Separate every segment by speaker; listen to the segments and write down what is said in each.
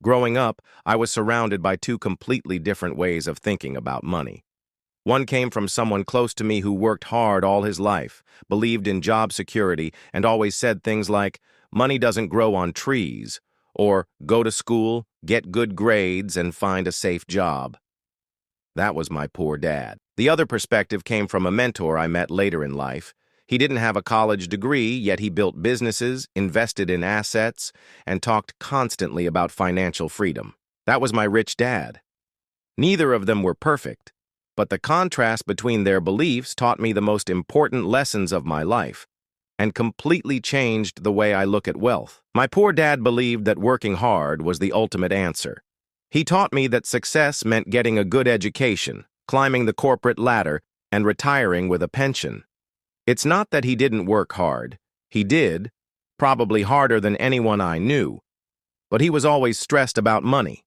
Speaker 1: Growing up, I was surrounded by two completely different ways of thinking about money. One came from someone close to me who worked hard all his life, believed in job security, and always said things like, "Money doesn't grow on trees," or "Go to school, get good grades, and find a safe job." That was my poor dad. The other perspective came from a mentor I met later in life. He didn't have a college degree, yet he built businesses, invested in assets, and talked constantly about financial freedom. That was my rich dad. Neither of them were perfect, but the contrast between their beliefs taught me the most important lessons of my life and completely changed the way I look at wealth. My poor dad believed that working hard was the ultimate answer. He taught me that success meant getting a good education, climbing the corporate ladder, and retiring with a pension. It's not that he didn't work hard. He did, probably harder than anyone I knew, but he was always stressed about money.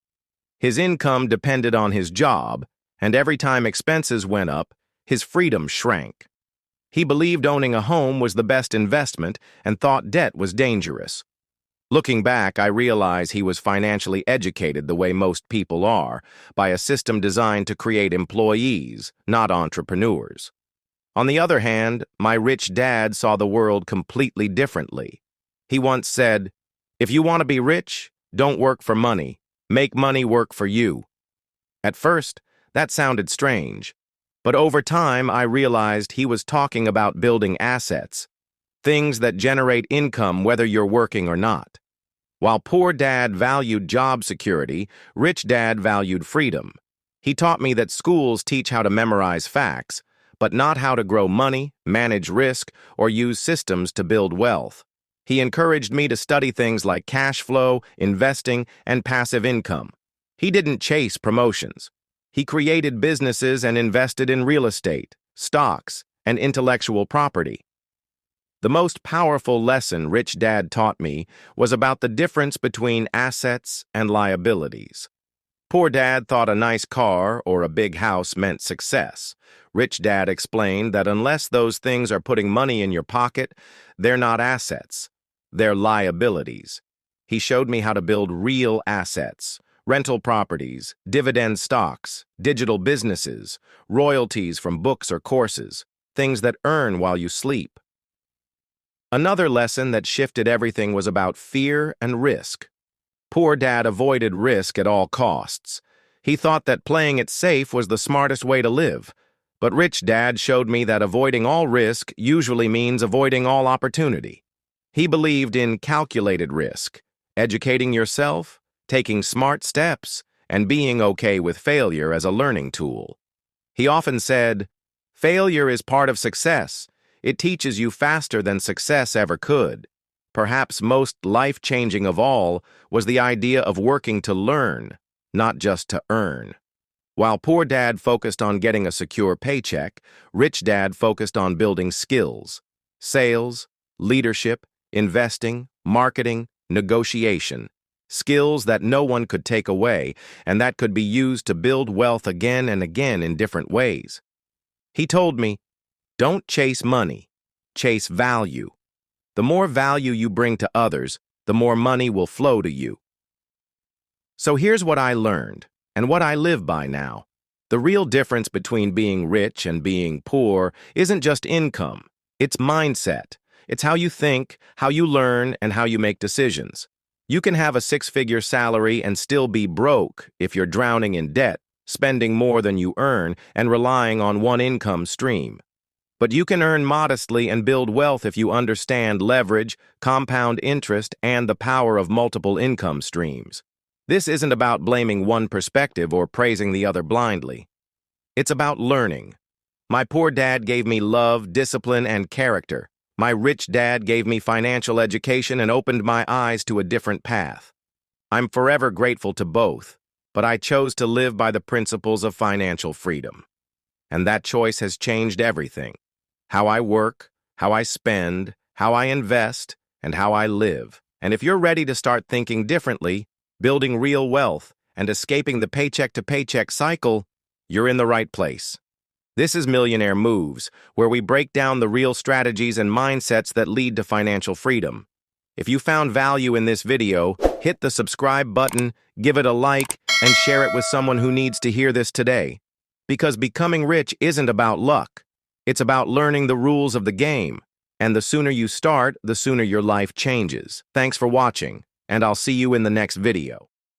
Speaker 1: His income depended on his job, and every time expenses went up, his freedom shrank. He believed owning a home was the best investment and thought debt was dangerous. Looking back, I realize he was financially educated the way most people are, by a system designed to create employees, not entrepreneurs. On the other hand, my rich dad saw the world completely differently. He once said, "If you want to be rich, don't work for money. Make money work for you." At first, that sounded strange, but over time I realized he was talking about building assets, things that generate income whether you're working or not. While poor dad valued job security, rich dad valued freedom. He taught me that schools teach how to memorize facts, but not how to grow money, manage risk, or use systems to build wealth. He encouraged me to study things like cash flow, investing, and passive income. He didn't chase promotions. He created businesses and invested in real estate, stocks, and intellectual property. The most powerful lesson Rich Dad taught me was about the difference between assets and liabilities. Poor Dad thought a nice car or a big house meant success. Rich Dad explained that unless those things are putting money in your pocket, they're not assets, they're liabilities. He showed me how to build real assets, rental properties, dividend stocks, digital businesses, royalties from books or courses, things that earn while you sleep. Another lesson that shifted everything was about fear and risk. Poor Dad avoided risk at all costs. He thought that playing it safe was the smartest way to live. But Rich Dad showed me that avoiding all risk usually means avoiding all opportunity. He believed in calculated risk, educating yourself, taking smart steps, and being okay with failure as a learning tool. He often said, "Failure is part of success. It teaches you faster than success ever could." Perhaps most life-changing of all was the idea of working to learn, not just to earn. While poor dad focused on getting a secure paycheck, rich dad focused on building skills, sales, leadership, investing, marketing, negotiation, skills that no one could take away and that could be used to build wealth again and again in different ways. He told me, "Don't chase money, chase value. The more value you bring to others, the more money will flow to you." So here's what I learned, and what I live by now. The real difference between being rich and being poor isn't just income. It's mindset. It's how you think, how you learn, and how you make decisions. You can have a six-figure salary and still be broke if you're drowning in debt, spending more than you earn, and relying on one income stream. But you can earn modestly and build wealth if you understand leverage, compound interest, and the power of multiple income streams. This isn't about blaming one perspective or praising the other blindly. It's about learning. My poor dad gave me love, discipline, and character. My rich dad gave me financial education and opened my eyes to a different path. I'm forever grateful to both, but I chose to live by the principles of financial freedom. And that choice has changed everything. How I work, how I spend, how I invest, and how I live. And if you're ready to start thinking differently, building real wealth, and escaping the paycheck-to-paycheck cycle, you're in the right place. This is Millionaire Moves, where we break down the real strategies and mindsets that lead to financial freedom. If you found value in this video, hit the subscribe button, give it a like, and share it with someone who needs to hear this today. Because becoming rich isn't about luck. It's about learning the rules of the game. And the sooner you start, the sooner your life changes. Thanks for watching, and I'll see you in the next video.